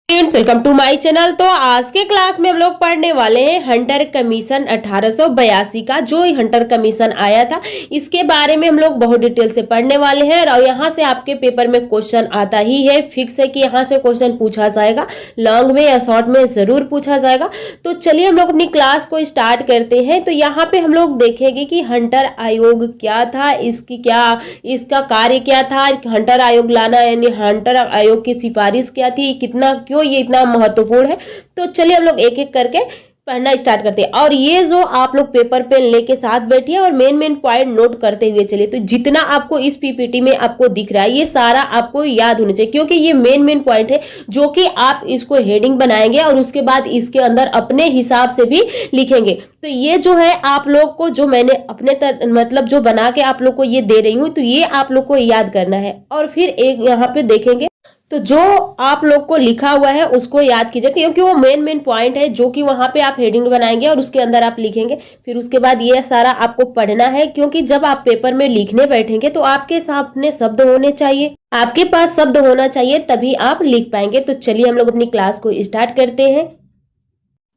Friends, welcome to my channel. तो आज के क्लास में हम लोग पढ़ने वाले हैं हंटर कमीशन 1882 का। जो हंटर कमीशन आया था इसके बारे में हम लोग बहुत डिटेल से पढ़ने वाले हैं और यहाँ से आपके पेपर में क्वेश्चन आता ही है। फिक्स है कि यहाँ से क्वेश्चन पूछा जाएगा, लॉन्ग में या शॉर्ट में जरूर पूछा जाएगा। तो चलिए हम लोग अपनी क्लास को स्टार्ट करते हैं। तो यहाँ पे हम लोग देखेंगे कि हंटर आयोग क्या था, इसका कार्य क्या था, हंटर आयोग लाना यानी हंटर आयोग की सिफारिश क्या थी, कितना क्यों ये इतना महत्वपूर्ण है। तो चलिए हम लोग एक एक करके पढ़ना स्टार्ट करते हैं। और ये जो आप लोग पेपर पेन लेके साथ बैठिए और मेन पॉइंट नोट करते हुए चलिए। तो जितना आपको इस पीपीटी में आपको दिख रहा है ये सारा आपको याद होना चाहिए, क्योंकि ये मेन पॉइंट है जो कि आप इसको हेडिंग बनाएंगे और उसके बाद इसके अंदर अपने हिसाब से भी लिखेंगे। तो ये जो है आप लोग को जो मैंने अपने मतलब जो बना के आप लोग को ये दे रही हूँ, तो ये आप लोग को याद करना है। और फिर एक यहाँ पे देखेंगे तो जो आप लोग को लिखा हुआ है उसको याद कीजिए, क्योंकि वो मेन पॉइंट है जो कि वहां पे आप हेडिंग बनाएंगे और उसके अंदर आप लिखेंगे। फिर उसके बाद ये सारा आपको पढ़ना है, क्योंकि जब आप पेपर में लिखने बैठेंगे तो आपके सामने शब्द होने चाहिए, आपके पास शब्द होना चाहिए, तभी आप लिख पाएंगे। तो चलिए हम लोग अपनी क्लास को स्टार्ट करते हैं।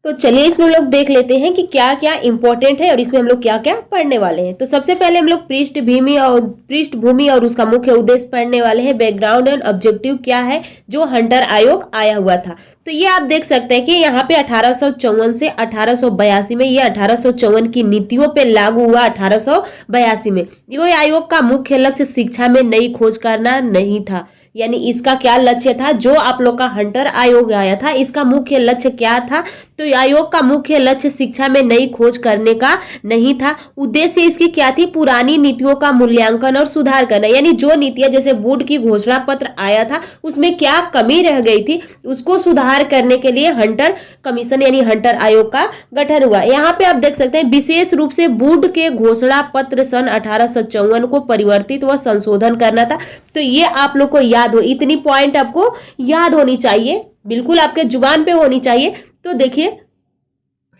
तो चलिए इसमें हम लोग देख लेते हैं कि क्या क्या इंपॉर्टेंट है और इसमें हम लोग क्या क्या पढ़ने वाले हैं। तो सबसे पहले हम लोग पृष्ठभूमि और उसका मुख्य उद्देश्य पढ़ने वाले हैं। बैकग्राउंड एंड ऑब्जेक्टिव क्या है जो हंटर आयोग आया हुआ था। तो ये आप देख सकते हैं कि यहाँ पे 1854 से 1882 में, ये 1854 की नीतियों पे लागू हुआ 1882 में। ये आयोग का मुख्य लक्ष्य शिक्षा में नई खोज करना नहीं था। यानी इसका क्या लक्ष्य था, जो आप लोग का हंटर आयोग आया था इसका मुख्य लक्ष्य क्या था। तो आयोग का मुख्य लक्ष्य शिक्षा में नई खोज करने का नहीं था। उद्देश्य इसकी क्या थी, पुरानी नीतियों का मूल्यांकन और सुधार करना। यानी जो नीतियां जैसे बोर्ड की घोषणा पत्र आया था उसमें क्या कमी रह गई थी उसको सुधार करने के लिए हंटर कमीशन यानी हंटर आयोग का गठन हुआ। यहाँ पे आप देख सकते हैं विशेष रूप से बोर्ड के घोषणा पत्र सन 1854 को परिवर्तित व संशोधन करना था। तो ये आप लोग को याद हो, इतनी पॉइंट आपको याद होनी चाहिए, बिल्कुल आपके जुबान पे होनी चाहिए। तो देखिए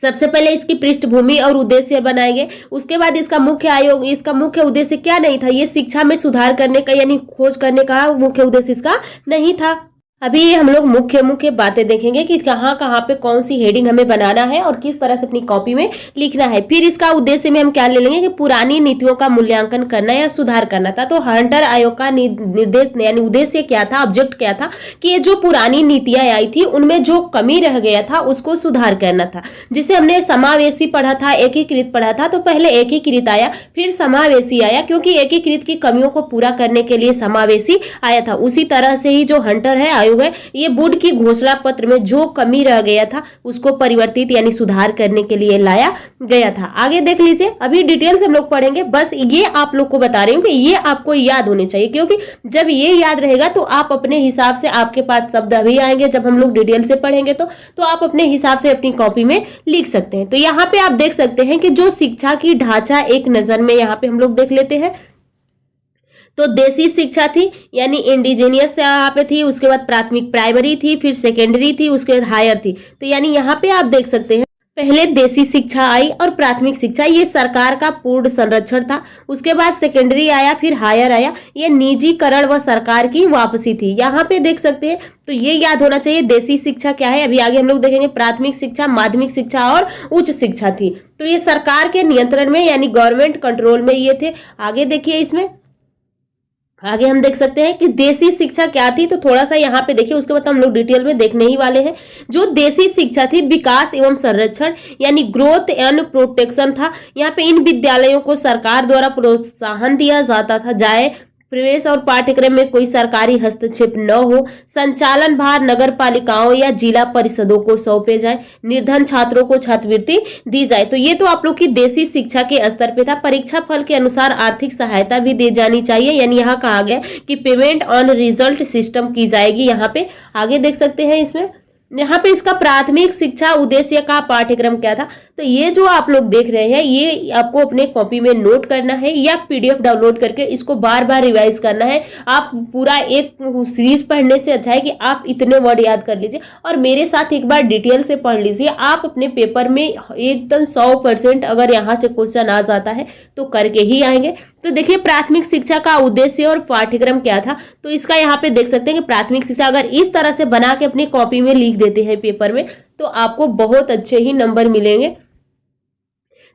सबसे पहले इसकी पृष्ठभूमि और उद्देश्य बनाएंगे, उसके बाद इसका मुख्य उद्देश्य क्या नहीं था, ये शिक्षा में सुधार करने का यानी खोज करने का मुख्य उद्देश्य इसका नहीं था। अभी हम लोग मुख्य बातें देखेंगे कि कहाँ कहाँ पे कौन सी हेडिंग हमें बनाना है और किस तरह से अपनी कॉपी में लिखना है। फिर इसका उद्देश्य में हम क्या ले लेंगे कि पुरानी नीतियों का मूल्यांकन करना या सुधार करना था। तो हंटर आयोग का निर्देश यानी उद्देश्य क्या था, ऑब्जेक्ट क्या था कि ये जो पुरानी नीतियां आई थी उनमें जो कमी रह गया था उसको सुधार करना था। जिसे हमने समावेशी पढ़ा था, एकीकृत पढ़ा था। तो पहले एकीकृत आया फिर समावेशी आया, क्योंकि एकीकृत की कमियों को पूरा करने के लिए समावेशी आया था। उसी तरह से ही जो हंटर है है ये बोर्ड की घोषणा पत्र में जो कमी रह गया था उसको परिवर्तित यानी सुधार करने के लिए लाया गया था। आगे देख लीजिए, अभी डिटेल से हम लोग पढ़ेंगे। बस ये आप लोग को बता रही हूँ कि ये आपको याद होने चाहिए, क्योंकि जब ये याद रहेगा तो आप अपने हिसाब से, आपके पास शब्द अभी आएंगे जब हम लोग डिटेल से पढ़ेंगे तो आप अपने हिसाब से अपनी कॉपी में लिख सकते हैं। तो यहाँ पे आप देख सकते हैं कि जो शिक्षा की ढांचा एक नजर में यहाँ पे हम लोग देख लेते हैं। तो देसी शिक्षा थी यानी इंडिजीनियस यहाँ पे थी, उसके बाद प्राथमिक प्राइमरी थी, फिर सेकेंडरी थी, उसके बाद हायर थी। तो यानी यहाँ पे आप देख सकते हैं पहले देसी शिक्षा आई और प्राथमिक शिक्षा ये सरकार का पूर्ण संरक्षण था। उसके बाद सेकेंडरी आया, फिर हायर आया, ये निजीकरण व सरकार की वापसी थी। यहाँ पे देख सकते हैं। तो ये याद होना चाहिए देसी शिक्षा क्या है। अभी आगे हम लोग देखेंगे प्राथमिक शिक्षा, माध्यमिक शिक्षा और उच्च शिक्षा थी। तो ये सरकार के नियंत्रण में यानी गवर्नमेंट कंट्रोल में ये थे। आगे देखिए, इसमें आगे हम देख सकते हैं कि देसी शिक्षा क्या थी। तो थोड़ा सा यहाँ पे देखिए, उसके बाद हम लोग डिटेल में देखने ही वाले हैं। जो देसी शिक्षा थी विकास एवं संरक्षण यानी ग्रोथ एंड प्रोटेक्शन था। यहाँ पे इन विद्यालयों को सरकार द्वारा प्रोत्साहन दिया जाता था, जाए प्रवेश और पाठ्यक्रम में कोई सरकारी हस्तक्षेप न हो, संचालन भार नगर पालिकाओं या जिला परिषदों को सौंपे जाए, निर्धन छात्रों को छात्रवृत्ति दी जाए। तो ये तो आप लोग की देसी शिक्षा के स्तर पे था। परीक्षा फल के अनुसार आर्थिक सहायता भी दी जानी चाहिए, यानी यहाँ कहा गया कि पेमेंट ऑन रिजल्ट सिस्टम की जाएगी। यहाँ पे आगे देख सकते हैं, इसमें यहाँ पे इसका प्राथमिक शिक्षा उद्देश्य का पाठ्यक्रम क्या था। तो ये जो आप लोग देख रहे हैं ये आपको अपने कॉपी में नोट करना है या पीडीएफ डाउनलोड करके इसको बार बार रिवाइज करना है। आप पूरा एक सीरीज पढ़ने से अच्छा है कि आप इतने वर्ड याद कर लीजिए और मेरे साथ एक बार डिटेल से पढ़ लीजिए। आप अपने पेपर में एकदम 100% अगर यहाँ से क्वेश्चन आ जाता है तो करके ही आएंगे। तो देखिए प्राथमिक शिक्षा का उद्देश्य और पाठ्यक्रम क्या था, तो इसका यहाँ पे देख सकते हैं कि प्राथमिक शिक्षा अगर इस तरह से बना के अपनी कॉपी में लिख देते हैं पेपर में तो आपको बहुत अच्छे ही नंबर मिलेंगे।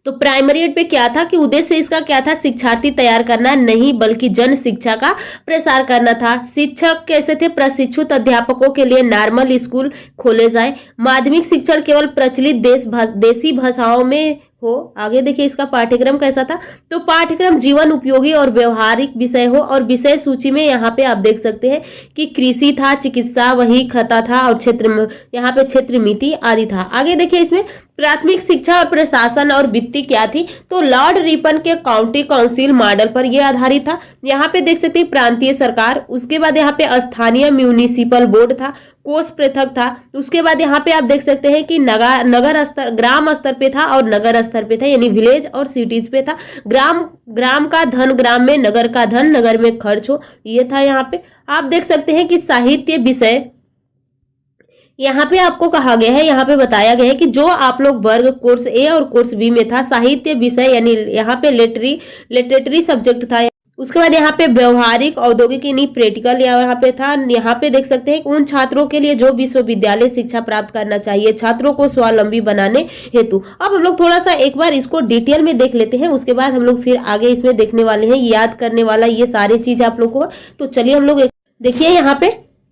तो प्राइमरी एड पे क्या था कि उद्देश्य इसका क्या था, शिक्षार्थी तैयार करना नहीं बल्कि जन शिक्षा का प्रसार करना था। शिक्षक कैसे थे, प्रशिक्षित अध्यापकों के लिए नॉर्मल स्कूल खोले जाए, माध्यमिक शिक्षण केवल प्रचलित देसी भाषाओं में हो। आगे देखिए इसका पाठ्यक्रम कैसा था, तो पाठ्यक्रम जीवन उपयोगी और व्यवहारिक विषय हो, और विषय सूची में यहाँ पे आप देख सकते हैं कि कृषि था, चिकित्सा वही खता था, और यहाँ पे क्षेत्र मिति आदि था। आगे देखिए इसमें प्राथमिक शिक्षा और प्रशासन और वित्तीय क्या थी, तो लॉर्ड रिपन के काउंटी काउंसिल मॉडल पर यह आधारित था। यहाँ पे देख सकते हैं प्रांतीय सरकार, उसके बाद यहाँ पे स्थानीय म्यूनिसिपल बोर्ड था, कोष पृथक था, उसके बाद यहाँ पे आप देख सकते हैं कि नगर स्तर, ग्राम स्तर पे था और नगर स्तर पे था, यानी विलेज और सिटीज पे था। ग्राम का धन ग्राम में, नगर का धन नगर में खर्च हो, ये था। यहाँ पे आप देख सकते हैं कि साहित्य विषय यहाँ पे आपको कहा गया है, यहाँ पे बताया गया है कि जो आप लोग वर्ग कोर्स ए और कोर्स बी में था साहित्य विषय, यानी यहाँ पे लिटरेटरी सब्जेक्ट था। उसके बाद यहाँ पे व्यवहारिक औद्योगिक यानी प्रैक्टिकल यहाँ पे था। यहाँ पे देख सकते हैं कि उन छात्रों के लिए जो विश्वविद्यालय शिक्षा प्राप्त करना चाहिए, छात्रों को स्वावलंबी बनाने हेतु। अब हम लोग थोड़ा सा एक बार इसको डिटेल में देख लेते हैं, उसके बाद हम लोग फिर आगे इसमें देखने वाले हैं, याद करने वाला ये सारी चीज आप लोग को। तो चलिए हम लोग देखिए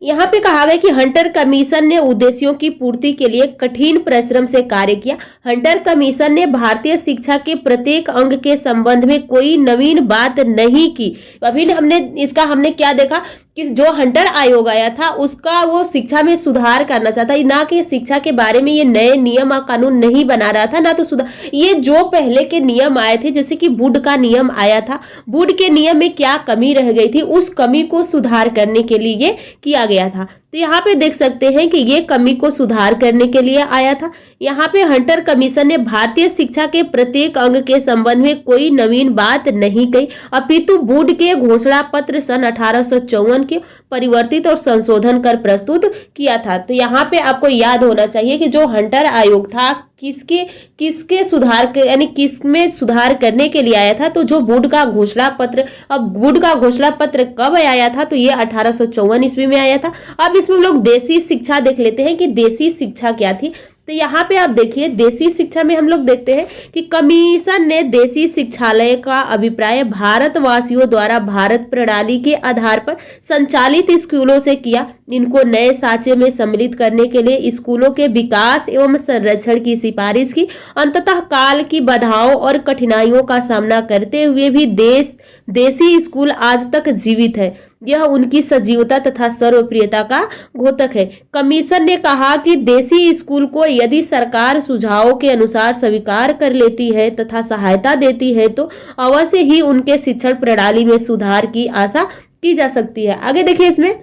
यहाँ पे कहा गया कि हंटर कमीशन ने उद्देश्यों की पूर्ति के लिए कठिन परिश्रम से कार्य किया। हंटर कमीशन ने भारतीय शिक्षा के प्रत्येक अंग के संबंध में कोई नवीन बात नहीं की। अभी हमने क्या देखा कि जो हंटर आयोग आया था उसका वो शिक्षा में सुधार करना चाहता, ना कि शिक्षा के बारे में ये नए नियम और कानून नहीं बना रहा था, ना तो सुधार। ये जो पहले के नियम आए थे, जैसे कि वुड का नियम आया था, वुड के नियम में क्या कमी रह गई थी, उस कमी को सुधार करने के लिए ये किया गया था। तो यहाँ पे देख सकते हैं कि ये कमी को सुधार करने के लिए आया था। यहाँ पे हंटर कमीशन ने भारतीय शिक्षा के प्रत्येक अंग के संबंध में कोई नवीन बात नहीं कही, अपितु वुड के घोषणा पत्र सन 1854 के परिवर्तित और संशोधन कर प्रस्तुत किया था। तो यहाँ पे आपको याद होना चाहिए कि जो हंटर आयोग था किसके सुधार के, यानी किसमें सुधार करने के लिए आया था, तो जो वुड का घोषणा पत्र। अब वुड का घोषणा पत्र कब आया था, तो ये 1854 ईस्वी में आया था। अब इसमें हम लोग देसी शिक्षा देख लेते हैं कि देसी शिक्षा क्या थी। तो यहाँ पे आप देखिए देसी शिक्षा में हम लोग देखते हैं कि कमीशन ने देसी शिक्षालय का अभिप्राय भारतवासियों द्वारा भारत प्रणाली के आधार पर संचालित स्कूलों से किया। इनको नए साँचे में सम्मिलित करने के लिए स्कूलों के विकास एवं संरक्षण की सिफारिश की। अंततः काल की बाधाओं और कठिनाइयों का सामना करते हुए भी देसी स्कूल आज तक जीवित है। यह उनकी सजीवता तथा सर्वप्रियता का द्योतक है। कमीशन ने कहा कि देसी स्कूल को यदि सरकार सुझावों के अनुसार स्वीकार कर लेती है तथा सहायता देती है तो अवश्य ही उनके शिक्षण प्रणाली में सुधार की आशा की जा सकती है। आगे देखिए इसमें,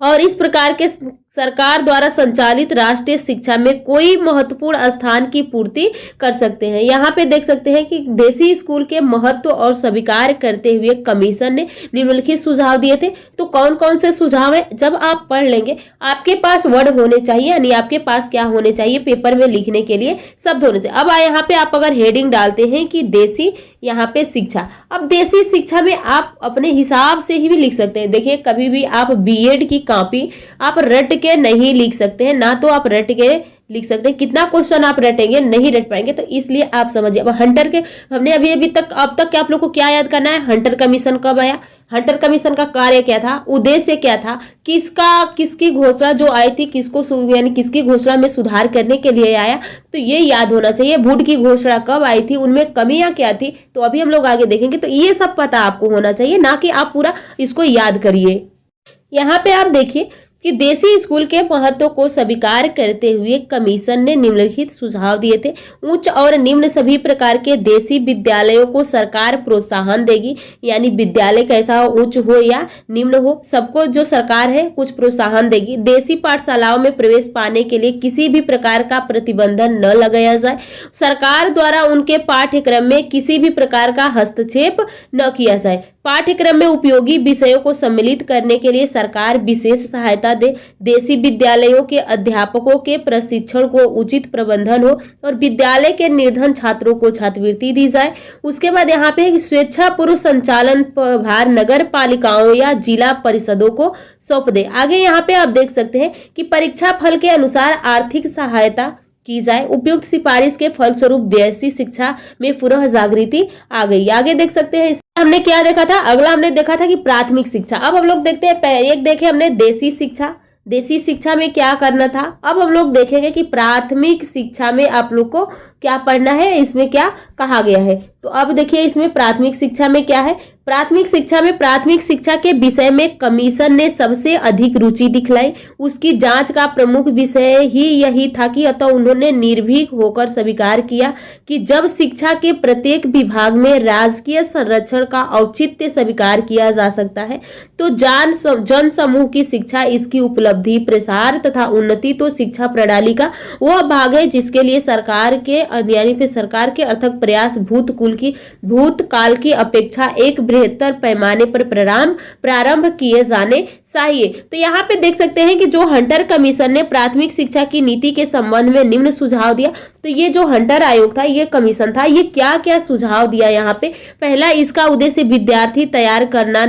और इस प्रकार के सरकार द्वारा संचालित राष्ट्रीय शिक्षा में कोई महत्वपूर्ण स्थान की पूर्ति कर सकते हैं। यहाँ पे देख सकते हैं कि देसी स्कूल के महत्व और स्वीकार करते हुए कमीशन ने निम्नलिखित सुझाव दिए थे। तो कौन कौन से सुझाव है, जब आप पढ़ लेंगे आपके पास वर्ड होने चाहिए, यानी आपके पास क्या होने चाहिए, पेपर में लिखने के लिए शब्द होने चाहिए। अब यहाँ पे आप अगर हेडिंग डालते हैं कि देसी यहाँ पे शिक्षा, अब देसी शिक्षा में आप अपने हिसाब से ही भी लिख सकते हैं। देखिए कभी भी आप बीएड की कॉपी आप रट के नहीं लिख सकते हैं, ना तो आप रट के लिख सकते हैं, कितना क्वेश्चन आप रटेंगे, नहीं रट पाएंगे। तो इसलिए आप समझिए। अब हंटर के हमने अब तक आप लोग को क्या याद करना है, हंटर कमीशन कब आया, हंटर कमीशन का कार्य क्या था, उद्देश्य क्या था, किसकी घोषणा जो आई थी, यानी किसकी घोषणा में सुधार करने के लिए आया, तो ये याद होना चाहिए। वुड की घोषणा कब आई थी, उनमें कमियां क्या थी, तो अभी हम लोग आगे देखेंगे। तो ये सब पता आपको होना चाहिए, ना कि आप पूरा इसको याद करिए। यहाँ पे आप देखिए कि देसी स्कूल के महत्व को स्वीकार करते हुए कमीशन ने निम्नलिखित सुझाव दिए थे। उच्च और निम्न सभी प्रकार के देसी विद्यालयों को सरकार प्रोत्साहन देगी, यानी विद्यालय कैसा हो, उच्च हो या निम्न हो, सबको जो सरकार है कुछ प्रोत्साहन देगी। देसी पाठशालाओं में प्रवेश पाने के लिए किसी भी प्रकार का प्रतिबंधन न लगाया जाए। सरकार द्वारा उनके पाठ्यक्रम में किसी भी प्रकार का हस्तक्षेप न किया जाए। पाठ्यक्रम में उपयोगी विषयों को सम्मिलित करने के लिए सरकार विशेष सहायता दे, देशी विद्यालयों के अध्यापकों के प्रशिक्षण को उचित प्रबंधन हो और विद्यालय के निर्धन छात्रों को छात्रवृत्ति दी जाए। उसके बाद यहाँ पे स्वेच्छा पूर्व संचालन भार नगर पालिकाओं या जिला परिषदों को सौंप दे। आगे यहाँ पे आप देख सकते हैं कि परीक्षा फल के अनुसार आर्थिक सहायता की जाए। उपयुक्त सिफारिश के फलस्वरूप देशी शिक्षा में पुनः जागृति आ गई। आगे देख सकते हैं हमने क्या देखा था, अगला हमने देखा था कि प्राथमिक शिक्षा। अब हम लोग देखते हैं, एक देखे हमने देशी शिक्षा, देशी शिक्षा में क्या करना था। अब हम लोग देखेंगे कि प्राथमिक शिक्षा में आप लोग को क्या पढ़ना है, इसमें क्या कहा गया है। तो अब देखिए इसमें प्राथमिक शिक्षा में क्या है। प्राथमिक शिक्षा में प्राथमिक शिक्षा के विषय में कमीशन ने सबसे अधिक रुचि दिखलाई। उसकी जांच का प्रमुख विषय ही यही था कि अतः उन्होंने निर्भीक होकर स्वीकार किया कि जब शिक्षा के प्रत्येक विभाग में राजकीय संरक्षण का औचित्य स्वीकार किया जा सकता है तो जन समूह की शिक्षा, इसकी उपलब्धि, प्रसार तथा उन्नति तो शिक्षा प्रणाली का वह भाग है जिसके लिए सरकार के अथक प्रयास भूतकाल की अपेक्षा एक बृहत्तर पैमाने पर प्रारंभ किए जाने चाहिए। तो यहाँ पे देख सकते हैं कि जो हंटर कमीशन ने प्राथमिक शिक्षा की नीति के संबंध में निम्न सुझाव दिया। तो ये जो हंटर आयोग था, ये कमीशन था, ये क्या क्या सुझाव दिया यहाँ पे। पहला, इसका उद्देश्य विद्यार्थी तैयार करना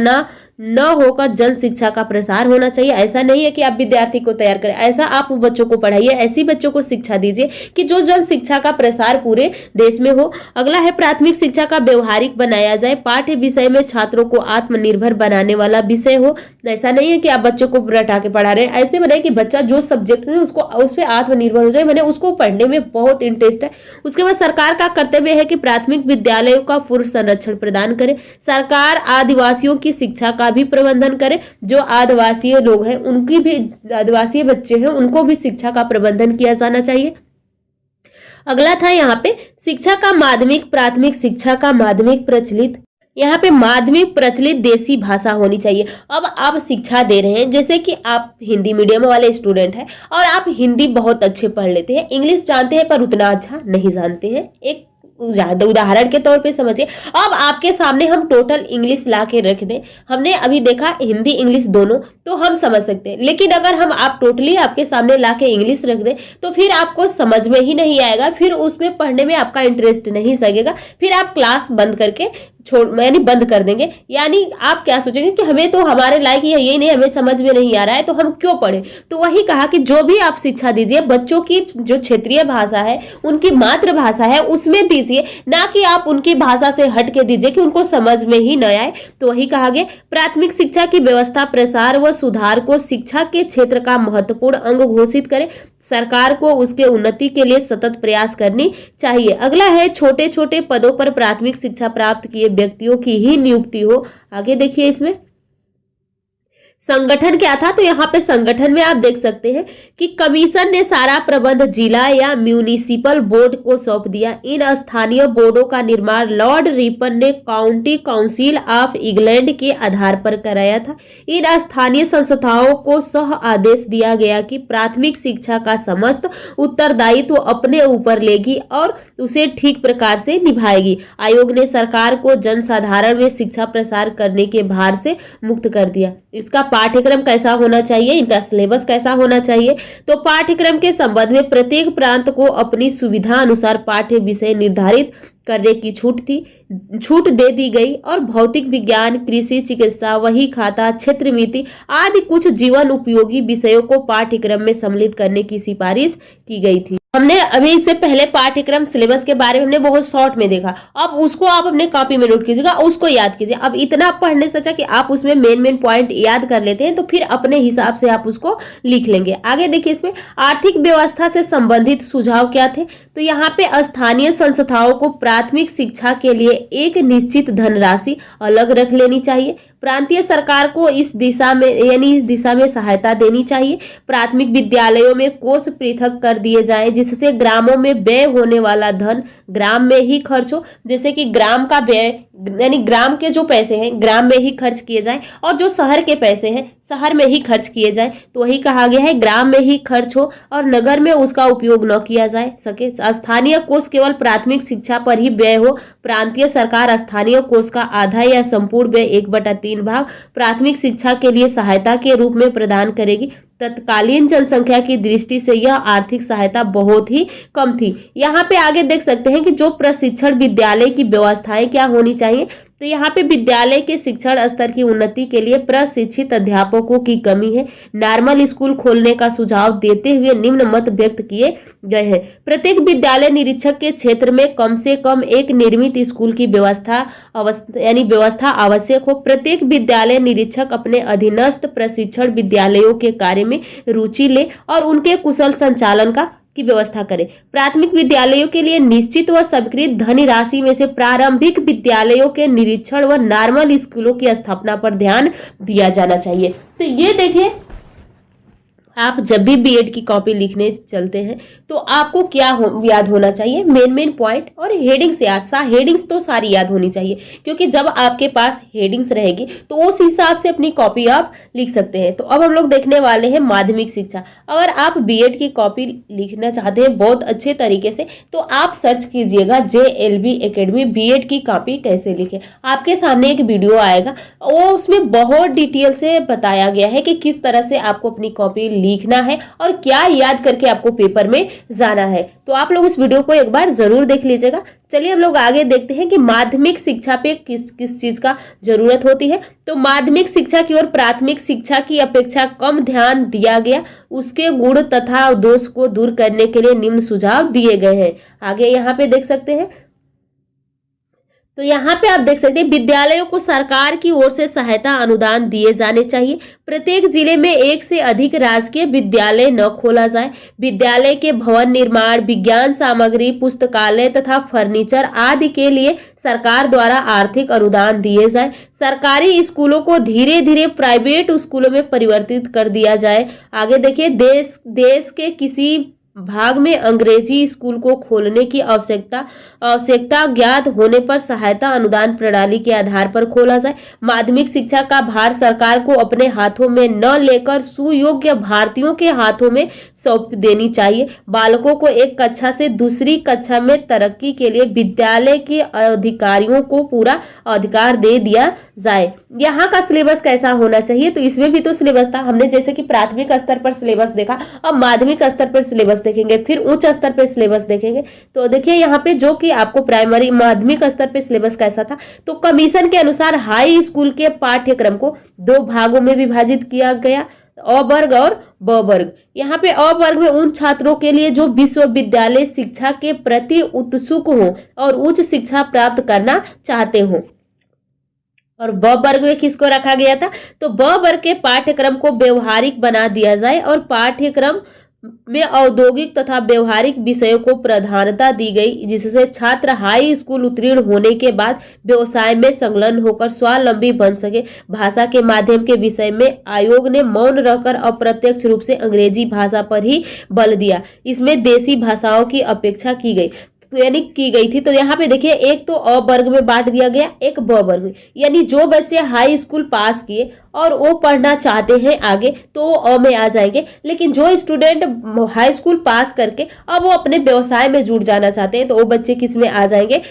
न होकर जन शिक्षा का प्रसार होना चाहिए। ऐसा नहीं है कि आप विद्यार्थी को तैयार करें, ऐसा आप बच्चों को पढ़ाइए, ऐसी बच्चों को शिक्षा दीजिए कि जो जन शिक्षा का प्रसार पूरे देश में हो। अगला है प्राथमिक शिक्षा का व्यवहारिक बनाया जाए, पाठ्य विषय में छात्रों को आत्मनिर्भर बनाने वाला विषय हो। ऐसा नहीं है कि आप बच्चों को रटा के पढ़ा रहे हैं, ऐसे बनाए कि बच्चा जो सब्जेक्ट है उसको उस पर आत्मनिर्भर हो जाए, मैंने उसको पढ़ने में बहुत इंटरेस्ट है। उसके बाद सरकार का कर्तव्य है कि प्राथमिक विद्यालयों का पूर्ण संरक्षण प्रदान करे। सरकार आदिवासियों की शिक्षा का भी प्रबंधन करे, जो आदिवासी लोग हैं उनकी भी, आदिवासी बच्चे हैं उनको भी शिक्षा का प्रबंधन किया जाना चाहिए। अगला था यहाँ पे शिक्षा का माध्यमिक, प्राथमिक शिक्षा का माध्यमिक प्रचलित, यहाँ पे माध्यमिक प्रचलित देशी भाषा होनी चाहिए। अब आप शिक्षा दे रहे हैं, जैसे कि आप हिंदी मीडियम वाले स्टूडेंट हैं और आप हिंदी बहुत अच्छे पढ़ लेते हैं, इंग्लिश जानते हैं पर उतना अच्छा नहीं जानते हैं। एक उदाहरण के तौर पे समझिए, अब आपके सामने हम टोटल इंग्लिश ला के रख दें, हमने अभी देखा हिंदी इंग्लिश दोनों, तो हम समझ सकते हैं। लेकिन अगर हम आप टोटली आपके सामने ला के इंग्लिश रख दें तो फिर आपको समझ में ही नहीं आएगा, फिर उसमें पढ़ने में आपका इंटरेस्ट नहीं सकेगा, फिर आप क्लास बंद करके यानी बंद कर देंगे। यानी आप क्या सोचेंगे कि हमें तो हमारे लायक यही नहीं, हमें समझ में नहीं आ रहा है तो हम क्यों पढ़े। तो वही कहा कि जो भी आप शिक्षा दीजिए बच्चों की जो क्षेत्रीय भाषा है, उनकी मातृभाषा है, उसमें दीजिए, ना कि आप उनकी भाषा से हट के दीजिए कि उनको समझ में ही न आए। तो वही कहा गया प्राथमिक शिक्षा की व्यवस्था, प्रसार व सुधार को शिक्षा के क्षेत्र का महत्वपूर्ण अंग घोषित करें। सरकार को उसके उन्नति के लिए सतत प्रयास करनी चाहिए। अगला है छोटे छोटे पदों पर प्राथमिक शिक्षा प्राप्त किए व्यक्तियों की ही नियुक्ति हो। आगे देखिए इसमें संगठन क्या था। तो यहाँ पे संगठन में आप देख सकते हैं कि कमीशन ने सारा प्रबंध जिला या म्यूनिसिपल बोर्ड को सौंप दिया। इन स्थानीय बोर्डों का निर्माण लॉर्ड रिपन ने काउंटी काउंसिल ऑफ इंग्लैंड के आधार पर कराया था। इन स्थानीय संस्थाओं को सह आदेश दिया गया कि प्राथमिक शिक्षा का समस्त उत्तरदायित्व अपने ऊपर लेगी और उसे ठीक प्रकार से निभाएगी। आयोग ने सरकार को जनसाधारण में शिक्षा प्रसार करने के भार से मुक्त कर दिया। इसका पाठ्यक्रम कैसा होना चाहिए, इनका सिलेबस कैसा होना चाहिए। तो पाठ्यक्रम के संबंध में प्रत्येक प्रांत को अपनी सुविधा अनुसार पाठ्य विषय निर्धारित करने की छूट दे दी गई और भौतिक विज्ञान, कृषि, चिकित्सा, वही खाता, क्षेत्र नीति आदि कुछ जीवन उपयोगी विषयों को पाठ्यक्रम में सम्मिलित करने की सिफारिश की गई थी। हमने अभी इससे पहले पाठ्यक्रम सिलेबस के बारे में हमने बहुत शॉर्ट में देखा, अब उसको आप अपने कॉपी में नोट कीजिएगा, उसको याद कीजिए। अब इतना पढ़ने से अच्छा कि आप उसमें मेन पॉइंट याद कर लेते हैं तो फिर अपने हिसाब से आप उसको लिख लेंगे। आगे देखिए इसमें आर्थिक व्यवस्था से संबंधित सुझाव क्या थे। तो यहाँ पे स्थानीय संस्थाओं को प्राथमिक शिक्षा के लिए एक निश्चित धनराशि अलग रख लेनी चाहिए। प्रांतीय सरकार को इस दिशा में सहायता देनी चाहिए। प्राथमिक विद्यालयों में कोष पृथक कर दिए जाएं जिससे ग्रामों में व्यय होने वाला धन ग्राम में ही खर्च हो। जैसे कि ग्राम का व्यय यानी ग्राम के जो पैसे हैं ग्राम में ही खर्च किए जाएं और जो शहर के पैसे हैं शहर में ही खर्च किए जाएं। तो वही कहा गया है ग्राम में ही खर्च हो और नगर में उसका उपयोग न किया जाए सके। स्थानीय कोष केवल प्राथमिक शिक्षा पर ही व्यय हो। प्रांतीय सरकार स्थानीय कोष का आधा या संपूर्ण व्यय 1/3 भाग प्राथमिक शिक्षा के लिए सहायता के रूप में प्रदान करेगी। तत्कालीन जनसंख्या की दृष्टि से यह आर्थिक सहायता बहुत ही कम थी। यहाँ पे आगे देख सकते हैं कि जो प्रशिक्षण विद्यालय की व्यवस्थाएं क्या होनी चाहिए। तो यहाँ पे विद्यालय के शिक्षण स्तर की उन्नति के लिए प्रशिक्षित अध्यापकों की कमी है। नॉर्मल स्कूल खोलने का सुझाव देते हुए निम्न मत व्यक्त किए गए हैं। प्रत्येक विद्यालय निरीक्षक के क्षेत्र में कम से कम एक निर्मित स्कूल की व्यवस्था आवश्यक हो। प्रत्येक विद्यालय निरीक्षक अपने अधीनस्थ प्रशिक्षण विद्यालयों के कार्य में रुचि ले और उनके कुशल संचालन की व्यवस्था करें। प्राथमिक विद्यालयों के लिए निश्चित व स्वीकृत धनराशि में से प्रारंभिक विद्यालयों के निरीक्षण व नॉर्मल स्कूलों की स्थापना पर ध्यान दिया जाना चाहिए। तो ये देखिए, आप जब भी बीएड की कॉपी लिखने चलते हैं तो आपको क्या याद होना चाहिए, मेन पॉइंट और हेडिंग्स याद। हेडिंग्स तो सारी याद होनी चाहिए, क्योंकि जब आपके पास हेडिंग्स रहेगी तो उस हिसाब से अपनी कॉपी आप लिख सकते हैं। तो अब हम लोग देखने वाले हैं माध्यमिक शिक्षा। अगर आप बीएड की कॉपी लिखना चाहते हैं बहुत अच्छे तरीके से तो आप सर्च कीजिएगा JLB एकेडमी बीएड की कॉपी कैसे लिखे। आपके सामने एक वीडियो आएगा, वो उसमें बहुत डिटेल से बताया गया है कि किस तरह से आपको अपनी कॉपी लिखना है और क्या याद करके आपको पेपर में जाना है। तो आप लोग उस वीडियो को एक बार जरूर देख लीजिएगा। चलिए हम लोग आगे देखते हैं कि माध्यमिक शिक्षा पे किस किस चीज का जरूरत होती है। तो माध्यमिक शिक्षा की ओर प्राथमिक शिक्षा की अपेक्षा कम ध्यान दिया गया। उसके गुण तथा दोष को दूर करने के लिए निम्न सुझाव दिए गए हैं। आगे यहाँ पे देख सकते हैं। तो यहाँ पे आप देख सकते हैं, विद्यालयों को सरकार की ओर से सहायता अनुदान दिए जाने चाहिए। प्रत्येक जिले में एक से अधिक राजकीय विद्यालय न खोला जाए। विद्यालय के भवन निर्माण, विज्ञान सामग्री, पुस्तकालय तथा फर्नीचर आदि के लिए सरकार द्वारा आर्थिक अनुदान दिए जाए। सरकारी स्कूलों को धीरे धीरे प्राइवेट स्कूलों में परिवर्तित कर दिया जाए। आगे देखिए, देश के किसी भाग में अंग्रेजी स्कूल को खोलने की आवश्यकता ज्ञात होने पर सहायता अनुदान प्रणाली के आधार पर खोला जाए। माध्यमिक शिक्षा का भार सरकार को अपने हाथों में न लेकर सुयोग्य भारतीयों के हाथों में सौंप देनी चाहिए। बालकों को एक कक्षा से दूसरी कक्षा में तरक्की के लिए विद्यालय के अधिकारियों को पूरा अधिकार दे दिया जाए। यहाँ का सिलेबस कैसा होना चाहिए, तो इसमें भी तो सिलेबस था। हमने जैसे कि प्राथमिक स्तर पर सिलेबस देखा, अब माध्यमिक स्तर पर सिलेबस देखेंगे, फिर उच्च स्तर पर सिलेबस देखेंगे। तो देखिए यहाँ पे जो कि आपको प्राइमरी माध्यमिक स्तर पे सिलेबस कैसा था, तो कमीशन के अनुसार हाई स्कूल के पाठ्यक्रम को 2 भागों में विभाजित किया गया, अ वर्ग और ब वर्ग। यहाँ पे अ वर्ग में उन छात्रों के लिए जो विश्वविद्यालय शिक्षा के प्रति उत्सुक हो और उच्च शिक्षा प्राप्त करना चाहते हो। और ब वर्ग में किसको रखा गया था, तो ब वर्ग के पाठ्यक्रम को व्यवहारिक बना दिया जाए और पाठ्यक्रम में औद्योगिक तथा व्यवहारिक विषयों को प्रधानता दी गई, जिससे छात्र हाई स्कूल उत्तीर्ण होने के बाद व्यवसाय में संलग्न होकर स्वावलंबी बन सके। भाषा के माध्यम के विषय में आयोग ने मौन रहकर अप्रत्यक्ष रूप से अंग्रेजी भाषा पर ही बल दिया। इसमें देसी भाषाओं की अपेक्षा की गई थी। तो यहाँ पे देखिए, एक तो अ वर्ग में बांट दिया गया, एक ब वर्ग में। यानी जो बच्चे हाई स्कूल पास किए और वो पढ़ना चाहते हैं आगे तो वो अ में आ जाएंगे, लेकिन जो स्टूडेंट हाई स्कूल पास करके अब वो अपने व्यवसाय में जुड़ जाना चाहते हैं तो वो बच्चे किस में आ जाएंगे,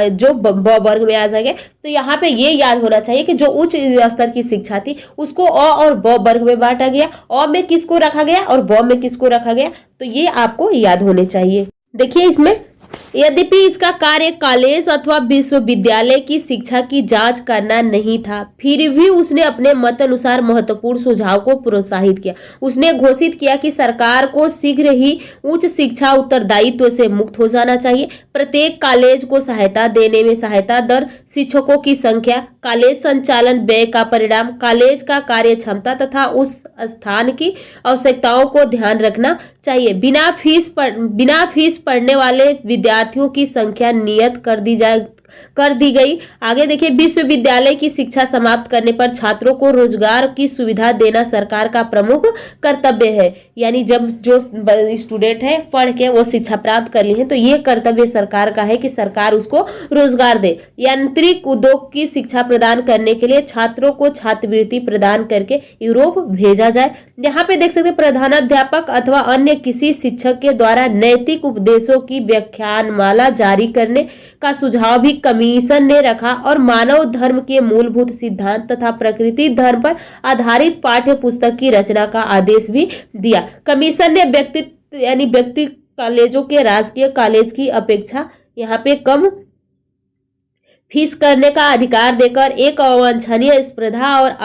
जो ब वर्ग में आ जाएंगे। तो यहाँ पे ये याद होना चाहिए कि जो उच्च स्तर की शिक्षा थी उसको अ और ब वर्ग में बांटा गया, अ में किसको रखा गया और ब में किसको रखा गया, तो ये आपको याद होने चाहिए। देखिए इसमें, यद्यपि इसका कार्य कॉलेज अथवा विश्वविद्यालय की शिक्षा की जांच करना नहीं था, फिर भी उसने अपने मत अनुसार महत्वपूर्ण सुझाव को प्रोत्साहित किया। उसने घोषित किया कि सरकार को शीघ्र ही उच्च शिक्षा उत्तरदायित्व से मुक्त हो जाना चाहिए। प्रत्येक कॉलेज को सहायता देने में सहायता दर, शिक्षकों की संख्या, कॉलेज संचालन व्यय का परिणाम, कॉलेज का कार्य क्षमता तथा उस स्थान की आवश्यकताओं को ध्यान रखना चाहिए। बिना फीस पढ़ने वाले विद्यार्थियों की संख्या नियत कर दी गई। आगे देखिए, विश्वविद्यालय की शिक्षा समाप्त करने पर छात्रों को रोजगार की सुविधा देना सरकार का प्रमुख कर्तव्य है। यानी जब जो स्टूडेंट है पढ़ के वो शिक्षा प्राप्त कर ली है तो ये कर्तव्य सरकार का है कि सरकार उसको रोजगार दे। यांत्रिक उद्योग की शिक्षा प्रदान करने के लिए छात्रों को छात्रवृत्ति प्रदान करके यूरोप भेजा जाए। यहाँ पे देख सकते हैं प्रधानाध्यापक अथवा अन्य किसी शिक्षक के द्वारा नैतिक उपदेशों की व्याख्यानमाला जारी करने का सुझाव भी कमीशन ने रखा और मानव धर्म के मूलभूत सिद्धांत तथा प्रकृति धर्म पर आधारित पाठ्य पुस्तक की रचना का आदेश भी दिया। कमीशन ने व्यक्ति कॉलेजों के राजकीय कॉलेज की अपेक्षा यहाँ पे कम फीस करने का अधिकार देकर एक अवांछनीय स्पर्धा और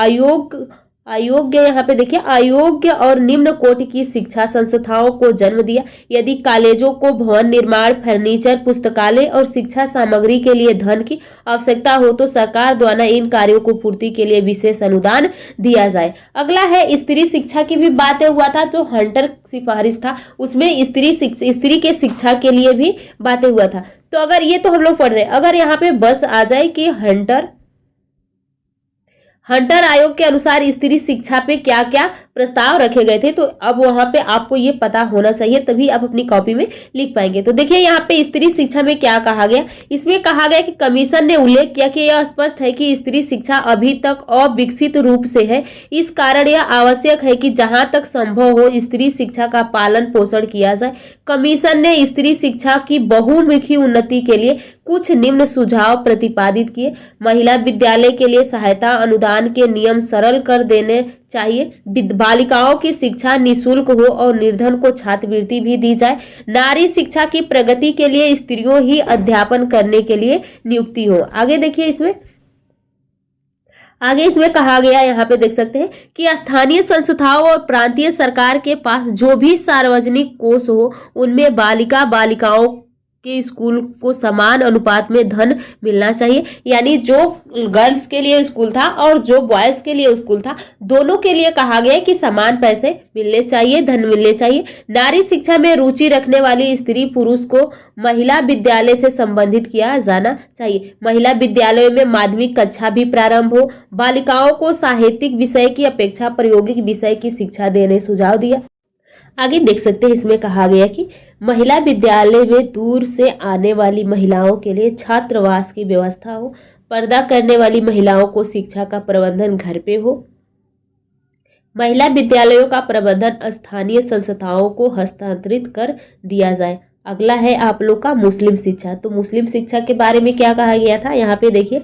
अयोग्य यहाँ पे देखिए अयोग्य और निम्न कोटि की शिक्षा संस्थाओं को जन्म दिया। यदि कॉलेजों को भवन निर्माण, फर्नीचर, पुस्तकालय और शिक्षा सामग्री के लिए धन की आवश्यकता हो तो सरकार द्वारा इन कार्यों को पूर्ति के लिए विशेष अनुदान दिया जाए। अगला है स्त्री शिक्षा की भी बातें हुआ था, जो हंटर सिफारिश था उसमें स्त्री के शिक्षा के लिए भी बातें हुआ था। तो अगर ये तो हम लोग पढ़ रहे हैं, अगर यहाँ पे बस आ जाए कि हंटर आयोग के अनुसार स्त्री शिक्षा पे क्या क्या प्रस्ताव रखे गए थे, तो अब वहां पे आपको ये पता होना चाहिए, तभी आप अपनी कॉपी में लिख पाएंगे। तो देखिए यहाँ पे स्त्री शिक्षा में क्या कहा गया। इसमें कहा गया कि कमीशन ने उल्लेख किया कि यह स्पष्ट है कि स्त्री शिक्षा अभी तक अविकसित रूप से है। इस कारण यह आवश्यक है कि जहां तक संभव हो स्त्री शिक्षा का पालन पोषण किया जाए। कमीशन ने स्त्री शिक्षा की बहुमुखी उन्नति के लिए कुछ निम्न सुझाव प्रतिपादित किए। महिला विद्यालय के लिए सहायता अनुदान के नियम सरल कर देने चाहिए। बालिकाओं की शिक्षा निःशुल्क हो और निर्धन को छात्रवृत्ति भी दी जाए। नारी शिक्षा की प्रगति के लिए स्त्रियों ही अध्यापन करने के लिए नियुक्ति हो। आगे देखिए इसमें कहा गया, यहाँ पे देख सकते हैं कि स्थानीय संस्थाओं और प्रांतीय सरकार के पास जो भी सार्वजनिक कोष हो उनमें बालिकाओं के स्कूल को समान अनुपात में धन मिलना चाहिए। यानी जो गर्ल्स के लिए स्कूल था और जो बॉयज के लिए स्कूल था, दोनों के लिए कहा गया कि समान पैसे मिलने चाहिए, धन मिलने चाहिए। नारी शिक्षा में रुचि रखने वाली स्त्री पुरुष को महिला विद्यालय से संबंधित किया जाना चाहिए। महिला विद्यालयों में माध्यमिक कक्षा भी प्रारंभ हो। बालिकाओं को साहित्यिक विषय की अपेक्षा प्रायोगिक विषय की शिक्षा देने सुझाव दिया। आगे देख सकते हैं, इसमें कहा गया कि महिला विद्यालय में दूर से आने वाली महिलाओं के लिए छात्रावास की व्यवस्था हो। पर्दा करने वाली महिलाओं को शिक्षा का प्रबंधन घर पे हो। महिला विद्यालयों का प्रबंधन स्थानीय संस्थाओं को हस्तांतरित कर दिया जाए। अगला है आप लोग का मुस्लिम शिक्षा। तो मुस्लिम शिक्षा के बारे में क्या कहा गया था, यहाँ पे देखिए।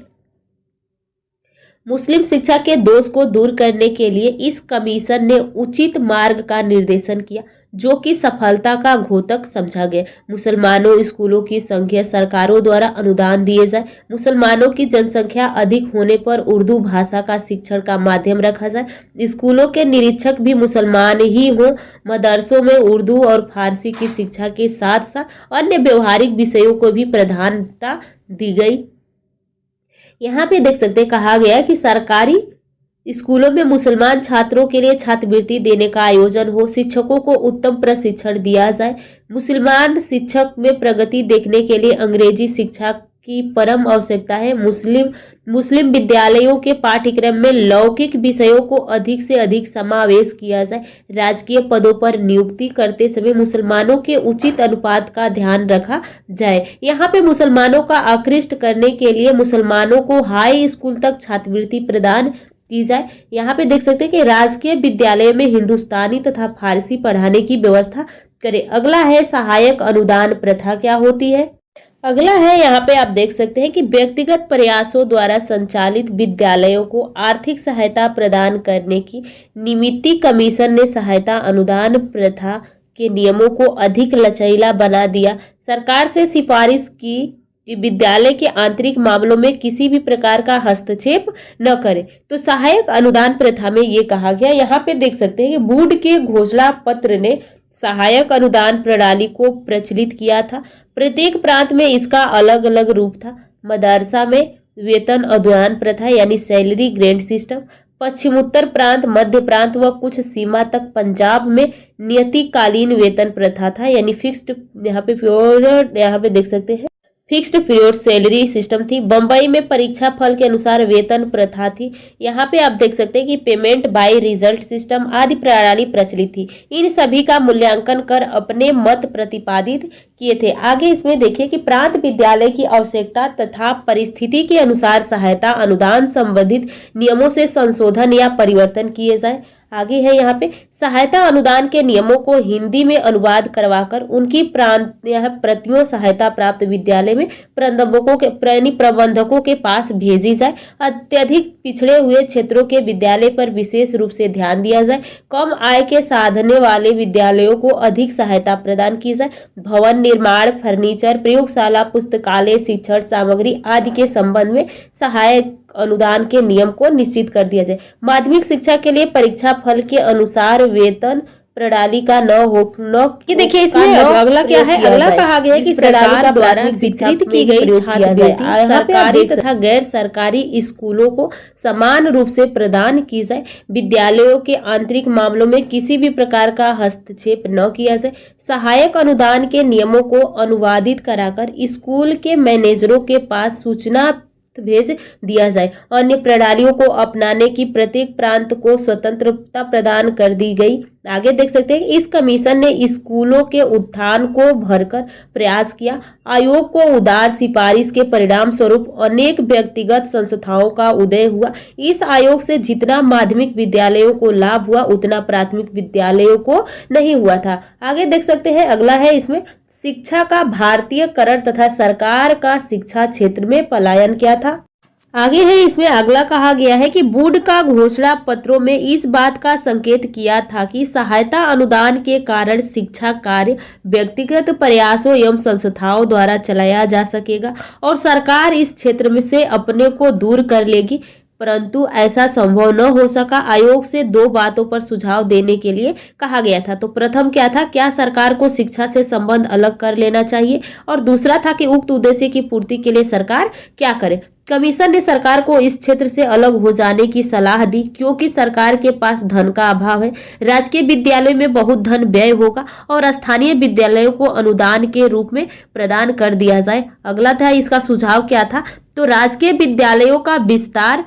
मुस्लिम शिक्षा के दोष को दूर करने के लिए इस कमीशन ने उचित मार्ग का निर्देशन किया, जो कि सफलता का घोतक समझा गया। मुसलमानों स्कूलों की संख्या सरकारों द्वारा अनुदान दिए जाए। मुसलमानों की जनसंख्या अधिक होने पर उर्दू भाषा का शिक्षण का माध्यम रखा जाए। स्कूलों के निरीक्षक भी मुसलमान ही हो। मदरसों में उर्दू और फारसी की शिक्षा के साथ साथ अन्य व्यवहारिक विषयों को भी प्राधान्यता दी गई। यहाँ पे देख सकते हैं, कहा गया कि सरकारी स्कूलों में मुसलमान छात्रों के लिए छात्रवृत्ति देने का आयोजन हो। शिक्षकों को उत्तम प्रशिक्षण दिया जाए। मुसलमान शिक्षक में प्रगति देखने के लिए अंग्रेजी शिक्षा की परम आवश्यकता है। मुस्लिम विद्यालयों के पाठ्यक्रम में लौकिक विषयों को अधिक से अधिक समावेश किया जाए। राजकीय पदों पर नियुक्ति करते समय मुसलमानों के उचित अनुपात का ध्यान रखा जाए। यहाँ पे मुसलमानों का आकृष्ट करने के लिए मुसलमानों को हाई स्कूल तक छात्रवृत्ति प्रदान की जाए। यहाँ पे देख सकते हैं कि राजकीय विद्यालय में हिंदुस्तानी तथा फारसी पढ़ाने की व्यवस्था करें। अगला है सहायक अनुदान प्रथा क्या होती है। अगला है, यहाँ पे आप देख सकते हैं कि व्यक्तिगत प्रयासों द्वारा संचालित विद्यालयों को आर्थिक सहायता प्रदान करने की निमित्त कमीशन ने सहायता अनुदान प्रथा के नियमों को अधिक लचीला बना दिया। सरकार से सिफारिश की कि विद्यालय के आंतरिक मामलों में किसी भी प्रकार का हस्तक्षेप न करे। तो सहायक अनुदान प्रथा में ये कहा गया, यहाँ पे देख सकते हैं कि बोर्ड के घोषणा पत्र ने सहायक अनुदान प्रणाली को प्रचलित किया था। प्रत्येक प्रांत में इसका अलग अलग रूप था। मदरसा में वेतन अनुदान प्रथा यानी सैलरी ग्रेड सिस्टम, पश्चिमोत्तर प्रांत, मध्य प्रांत व कुछ सीमा तक पंजाब में नियतिकालीन वेतन प्रथा था यानी फिक्स्ड, यहाँ पे देख सकते हैं फिक्स्ड पीरियड सैलरी सिस्टम थी। बम्बई में परीक्षा फल के अनुसार वेतन प्रथा थी। यहाँ पे आप देख सकते हैं कि पेमेंट बाय रिजल्ट सिस्टम आदि प्रणाली प्रचलित थी। इन सभी का मूल्यांकन कर अपने मत प्रतिपादित किए थे। आगे इसमें देखिए कि प्रांत विद्यालय की आवश्यकता तथा परिस्थिति के अनुसार सहायता अनुदान संबंधित नियमों से संशोधन या परिवर्तन किए जाए। आगे है यहाँ पे सहायता अनुदान के नियमों को हिंदी में अनुवाद करवाकर उनकी प्रतियों सहायता प्राप्त विद्यालय में प्रबंधकों के पास भेजी जाए। अत्यधिक पिछड़े हुए क्षेत्रों के विद्यालय पर विशेष रूप से ध्यान दिया जाए। कम आय के साधने वाले विद्यालयों को अधिक सहायता प्रदान की जाए। भवन निर्माण, फर्नीचर, प्रयोगशाला, पुस्तकालय, शिक्षण सामग्री आदि के संबंध में सहायक अनुदान के नियम को निश्चित कर दिया जाए। माध्यमिक शिक्षा के लिए परीक्षा फल के अनुसार वेतन प्रणाली का कि देखिए इसमें अगला क्या है, अगला कहा गया है कि सरकार द्वारा वितरित की गई छात्रवृत्ति सरकारी तथा गैर सरकारी स्कूलों को समान रूप से प्रदान की जाए। विद्यालयों के आंतरिक मामलों में किसी भी प्रकार का हस्तक्षेप न किया जाए। सहायक अनुदान के नियमों को अनुवादित कराकर स्कूल के मैनेजरों के पास सूचना भेज दिया जाए। अन्य प्रणालियों को अपनाने की प्रत्येक प्रांत को स्वतंत्रता प्रदान कर दी गई। आगे देख सकते हैं इस कमीशन ने स्कूलों के उत्थान को भरकर प्रयास किया। आयोग को उदार सिफारिश के परिणाम स्वरूप अनेक व्यक्तिगत संस्थाओं का उदय हुआ। इस आयोग से जितना माध्यमिक विद्यालयों को लाभ हुआ उतना प्राथमिक विद्यालयों को नहीं हुआ था। आगे देख सकते हैं अगला है इसमें शिक्षा का भारतीयकरण तथा सरकार का शिक्षा क्षेत्र में पलायन क्या था। आगे है इसमें अगला कहा गया है कि बोर्ड का घोषणा पत्रों में इस बात का संकेत किया था कि सहायता अनुदान के कारण शिक्षा कार्य व्यक्तिगत प्रयासों एवं संस्थाओं द्वारा चलाया जा सकेगा और सरकार इस क्षेत्र में से अपने को दूर कर लेगी, परंतु ऐसा संभव न हो सका। आयोग से दो बातों पर सुझाव देने के लिए कहा गया था। तो प्रथम क्या था, क्या सरकार को शिक्षा से संबंध अलग कर लेना चाहिए, और दूसरा था कि उक्त उद्देश्य की पूर्ति के लिए सरकार क्या करे। कमीशन ने सरकार को इस क्षेत्र से अलग हो जाने की सलाह दी क्योंकि सरकार के पास धन का अभाव है। राजकीय विद्यालयों में बहुत धन व्यय होगा और स्थानीय विद्यालयों को अनुदान के रूप में प्रदान कर दिया जाए। अगला था इसका सुझाव क्या था, तो राजकीय विद्यालयों का विस्तार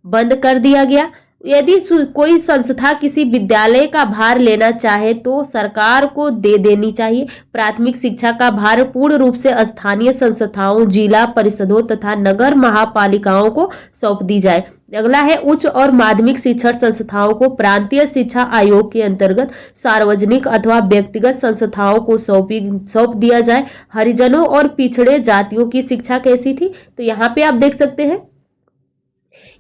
बंद कर दिया गया। यदि कोई संस्था किसी विद्यालय का भार लेना चाहे तो सरकार को दे देनी चाहिए। प्राथमिक शिक्षा का भार पूर्ण रूप से स्थानीय संस्थाओं, जिला परिषदों तथा नगर महापालिकाओं को सौंप दी जाए। अगला है उच्च और माध्यमिक शिक्षण संस्थाओं को प्रांतीय शिक्षा आयोग के अंतर्गत सार्वजनिक अथवा व्यक्तिगत संस्थाओं को सौंप दिया जाए। हरिजनों और पिछड़े जातियों की शिक्षा कैसी थी, तो यहाँ पे आप देख सकते हैं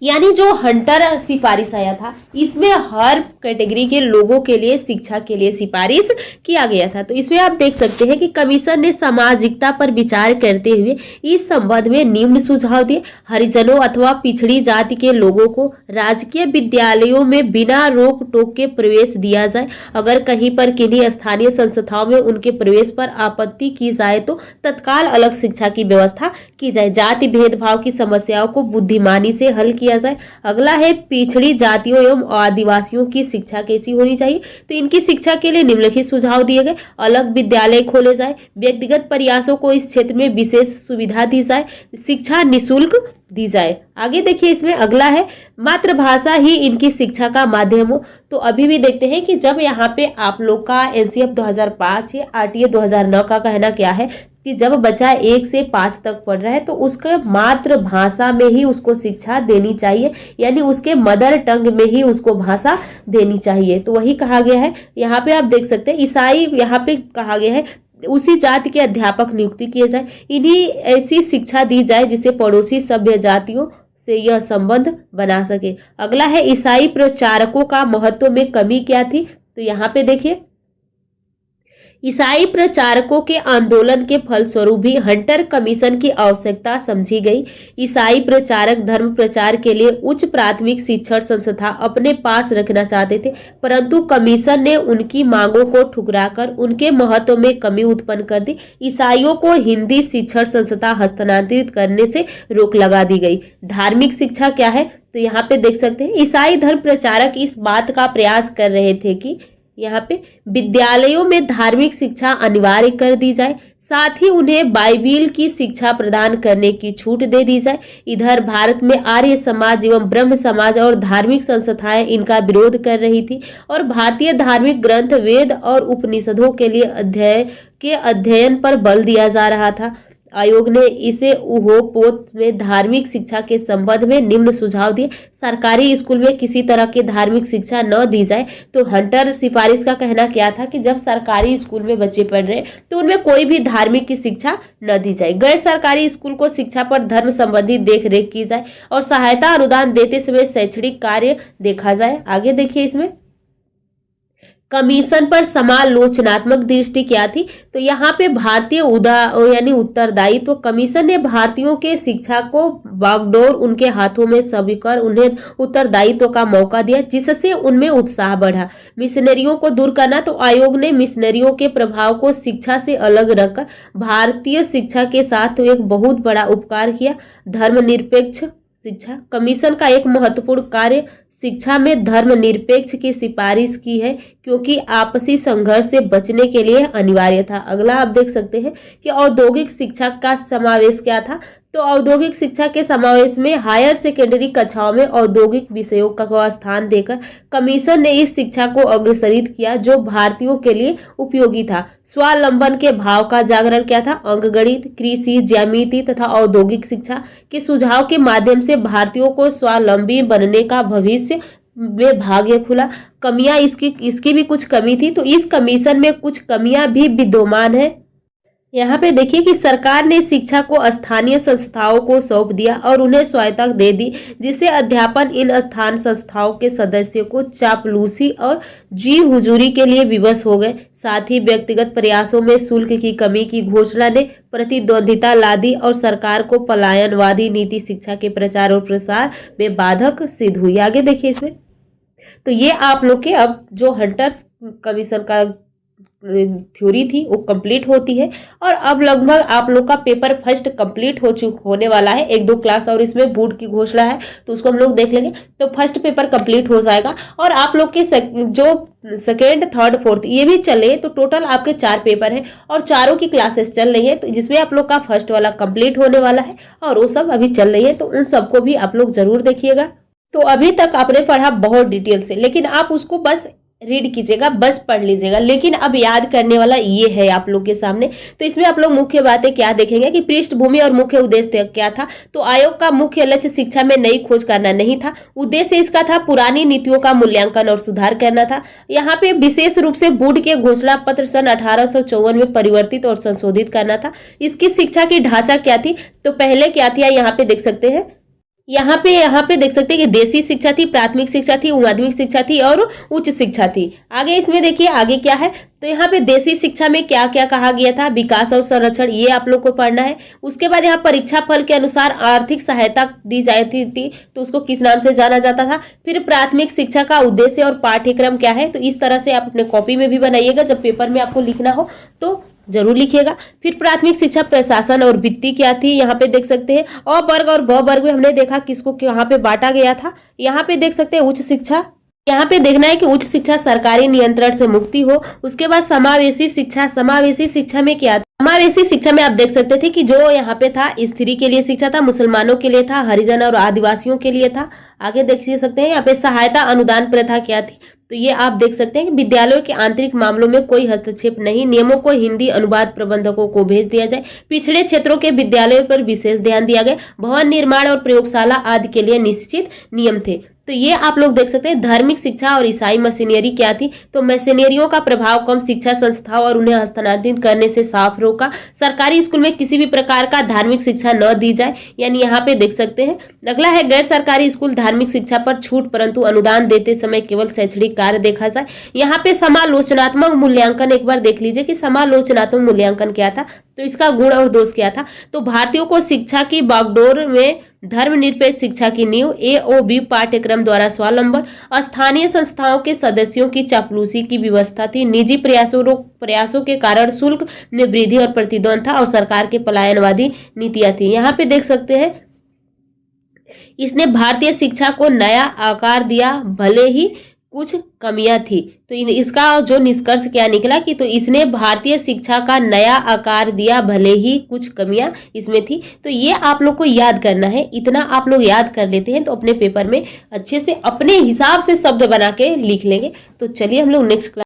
यानी जो हंटर सिफारिश आया था इसमें हर कैटेगरी के लोगों के लिए शिक्षा के लिए सिफारिश किया गया था। तो इसमें आप देख सकते हैं कि कमीशन ने सामाजिकता पर विचार करते हुए इस संबंध में निम्न सुझाव दिए। हरिजनों अथवा पिछड़ी जाति के लोगों को राजकीय विद्यालयों में बिना रोक टोक के प्रवेश दिया जाए। अगर कहीं पर किन्हीं स्थानीय संस्थाओं में उनके प्रवेश पर आपत्ति की जाए तो तत्काल अलग शिक्षा की व्यवस्था की जाए। जाति भेदभाव की समस्याओं को बुद्धिमानी से हल किया जाए। अगला है पिछड़ी जातियों एवं आदिवासियों की शिक्षा कैसी होनी चाहिए, तो इनकी शिक्षा के लिए निम्नलिखित सुझाव दिए गए। अलग विद्यालय खोले जाए, व्यक्तिगत प्रयासों को इस क्षेत्र में विशेष सुविधा दी जाए, शिक्षा निःशुल्क दी जाए। आगे देखिए इसमें अगला है मातृभाषा ही इनकी शिक्षा का माध्यम हो। तो अभी भी देखते हैं कि जब यहाँ पे आप लोग का एनसीएफ 2005 या आरटीए 2009 का कहना क्या है कि जब बच्चा 1 से 5 तक पढ़ रहा है तो उसके मातृभाषा में ही उसको शिक्षा देनी चाहिए, यानी उसके मदर टंग में ही उसको भाषा देनी चाहिए। तो वही कहा गया है। यहाँ पे आप देख सकते हैं ईसाई, यहाँ पे कहा गया है उसी जाति के अध्यापक नियुक्ति किए जाए, इन्हीं ऐसी शिक्षा दी जाए जिसे पड़ोसी सभ्य जातियों से यह संबंध बना सके। अगला है ईसाई प्रचारकों का महत्व में कमी क्या थी, तो यहाँ पे देखिए ईसाई प्रचारकों के आंदोलन के फलस्वरूप भी हंटर कमीशन की आवश्यकता समझी गई। ईसाई प्रचारक धर्म प्रचार के लिए उच्च प्राथमिक शिक्षण संस्था अपने पास रखना चाहते थे, परंतु कमीशन ने उनकी मांगों को ठुकराकर उनके महत्व में कमी उत्पन्न कर दी। ईसाइयों को हिंदी शिक्षण संस्था हस्तांतरित करने से रोक लगा दी गई। धार्मिक शिक्षा क्या है, तो यहाँ पे देख सकते हैं ईसाई धर्म प्रचारक इस बात का प्रयास कर रहे थे कि यहाँ पे विद्यालयों में धार्मिक शिक्षा अनिवार्य कर दी जाए, साथ ही उन्हें बाइबिल की शिक्षा प्रदान करने की छूट दे दी जाए। इधर भारत में आर्य समाज एवं ब्रह्म समाज और धार्मिक संस्थाएं इनका विरोध कर रही थी और भारतीय धार्मिक ग्रंथ वेद और उपनिषदों के लिए अध्ययन पर बल दिया जा रहा था। आयोग ने इसे उहोपोत में धार्मिक शिक्षा के संबंध में निम्न सुझाव दिए। सरकारी स्कूल में किसी तरह की धार्मिक शिक्षा न दी जाए। तो हंटर सिफारिश का कहना क्या था कि जब सरकारी स्कूल में बच्चे पढ़ रहे हैं तो उनमें कोई भी धार्मिक की शिक्षा न दी जाए। गैर सरकारी स्कूल को शिक्षा पर धर्म संबंधी देखरेख की जाए और सहायता अनुदान देते समय शैक्षणिक कार्य देखा जाए। आगे देखिए इसमें कमीशन पर समालोचनात्मक दृष्टि क्या थी। तो यहाँ पे भारतीय यानी उत्तरदायित्व कमीशन ने भारतीयों के शिक्षा को बागडोर उनके हाथों में सौंपकर उन्हें उत्तरदायित्व का मौका दिया, जिससे उनमें उत्साह बढ़ा। मिशनरियों को दूर करना। तो आयोग ने मिशनरियों के प्रभाव को शिक्षा से अलग रखकर भारतीय शिक्षा के साथ एक बहुत बड़ा उपकार किया। धर्मनिरपेक्ष शिक्षा कमीशन का एक महत्वपूर्ण कार्य शिक्षा में धर्मनिरपेक्ष की सिफारिश की है, क्योंकि आपसी संघर्ष से बचने के लिए अनिवार्य था। अगला आप देख सकते हैं कि औद्योगिक शिक्षा का समावेश क्या था। तो औद्योगिक शिक्षा के समावेश में हायर सेकेंडरी कक्षाओं में औद्योगिक विषयों का स्थान देकर कमीशन ने इस शिक्षा को अग्रसरित किया, जो भारतीयों के लिए उपयोगी था। स्वावलंबन के भाव का जागरण क्या था। अंकगणित, कृषि, ज्यामिति तथा औद्योगिक शिक्षा के सुझाव के माध्यम से भारतीयों को स्वावलंबी बनने का भविष्य में भाग्य खुला। कमियां इसकी भी कुछ कमी थी। तो इस कमीशन में कुछ कमियां भी विद्यमान है। यहाँ पे देखिए कि सरकार ने शिक्षा को स्थानीय संस्थाओं को सौंप दिया और उन्हें स्वायत्तता दे दी, जिससे अध्यापन इन स्थान संस्थाओं के सदस्यों को चापलूसी और जी हुजूरी के लिए विवश हो गए। साथ ही व्यक्तिगत प्रयासों में शुल्क की कमी की घोषणा ने प्रतिद्वंद्विता ला दी और सरकार को पलायनवादी नीति शिक्षा के प्रचार और प्रसार में बाधक सिद्ध हुई। आगे देखिए इसमें तो ये आप लोग के अब जो हंटर्स कमीशन का थ्योरी थी वो कंप्लीट होती है और अब लगभग आप लोग का पेपर फर्स्ट कंप्लीट होने वाला है। 1-2 क्लास और इसमें बोर्ड की घोषणा है तो उसको हम लोग देख लेंगे। तो फर्स्ट पेपर कंप्लीट हो जाएगा और आप लोग के जो सेकेंड, थर्ड, फोर्थ ये भी चले तो टोटल आपके 4 पेपर हैं और चारों की क्लासेस चल रही है। तो जिसमें आप लोग का फर्स्ट वाला कंप्लीट होने वाला है और वो सब अभी चल रही है, तो उन सबको भी आप लोग जरूर देखिएगा। तो अभी तक आपने पढ़ा बहुत डिटेल से, लेकिन आप उसको बस रीड कीजिएगा, बस पढ़ लीजिएगा। लेकिन अब याद करने वाला ये है आप लोग के सामने। तो इसमें आप लोग मुख्य बातें क्या देखेंगे कि पृष्ठभूमि और मुख्य उद्देश्य क्या था। तो आयोग का मुख्य लक्ष्य शिक्षा में नई खोज करना नहीं था। उद्देश्य इसका था पुरानी नीतियों का मूल्यांकन और सुधार करना था। यहाँ पे विशेष रूप से बोर्ड के घोषणा पत्र सन 1854 में परिवर्तित और संशोधित करना था। इसकी शिक्षा की ढांचा क्या थी। तो पहले क्या थी यहाँ पे देख सकते हैं, यहाँ पे देख सकते हैं कि देसी शिक्षा थी, प्राथमिक शिक्षा थी, माध्यमिक शिक्षा थी और उच्च शिक्षा थी। आगे इसमें देखिए आगे क्या है। तो यहाँ पे देसी शिक्षा में क्या क्या कहा गया था। विकास और संरक्षण ये आप लोग को पढ़ना है। उसके बाद यहाँ परीक्षा फल के अनुसार आर्थिक सहायता दी जाती थी तो उसको किस नाम से जाना जाता था। फिर प्राथमिक शिक्षा का उद्देश्य और पाठ्यक्रम क्या है। तो इस तरह से आप अपने कॉपी में भी बनाइएगा, जब पेपर में आपको लिखना हो तो जरूर लिखिएगा। फिर प्राथमिक शिक्षा प्रशासन और वित्तीय क्या थी, यहाँ पे देख सकते हैं। अ वर्ग और ब वर्ग में हमने देखा किसको यहाँ पे बांटा गया था। यहाँ पे देख सकते हैं उच्च शिक्षा, यहाँ पे देखना है कि उच्च शिक्षा सरकारी नियंत्रण से मुक्ति हो। उसके बाद समावेशी शिक्षा, समावेशी शिक्षा में क्या था। समावेशी शिक्षा में आप देख सकते थे कि जो यहाँ पे था स्त्री के लिए शिक्षा था, मुसलमानों के लिए था, हरिजन और आदिवासियों के लिए था। आगे देख सकते हैं यहाँ पे सहायता अनुदान प्रथा क्या थी। तो ये आप देख सकते हैं कि विद्यालयों के आंतरिक मामलों में कोई हस्तक्षेप नहीं, नियमों को हिंदी अनुवाद प्रबंधकों को भेज दिया जाए। पिछड़े क्षेत्रों के विद्यालयों पर विशेष ध्यान दिया गया। भवन निर्माण और प्रयोगशाला आदि के लिए निश्चित नियम थे। तो ये आप लोग देख सकते हैं। धार्मिक शिक्षा और ईसाई मशीनरी क्या थी। तो मशीनरियों का प्रभाव कम, शिक्षा संस्थाओं और उन्हें हस्तांतरित करने से साफ रोका। सरकारी स्कूल में किसी भी प्रकार का धार्मिक शिक्षा न दी जाए, यानी यहाँ पे देख सकते हैं। अगला है गैर सरकारी स्कूल धार्मिक शिक्षा पर छूट, परंतु अनुदान देते समय केवल शैक्षणिक कार्य देखा जाए। यहाँ पे समालोचनात्मक मूल्यांकन एक बार देख लीजिए कि समालोचनात्मक मूल्यांकन क्या था। तो इसका गुण और दोष क्या था। तो भारतीयों को शिक्षा की बागडोर में धर्मनिरपेक्ष शिक्षा की नींव, AOB पाठ्यक्रम द्वारा स्वावलंबन, स्थानीय संस्थाओं के सदस्यों की चापलूसी की व्यवस्था थी, निजी प्रयासों के कारण शुल्क में वृद्धि और प्रतिद्वंद था और सरकार के पलायनवादी नीतियां थी। यहाँ पे देख सकते हैं इसने भारतीय शिक्षा को नया आकार दिया, भले ही कुछ कमियां थी। तो इसका जो निष्कर्ष क्या निकला कि तो इसने भारतीय शिक्षा का नया आकार दिया, भले ही कुछ कमियां इसमें थी। तो ये आप लोग को याद करना है। इतना आप लोग याद कर लेते हैं तो अपने पेपर में अच्छे से अपने हिसाब से शब्द बना के लिख लेंगे। तो चलिए हम लोग नेक्स्ट क्लास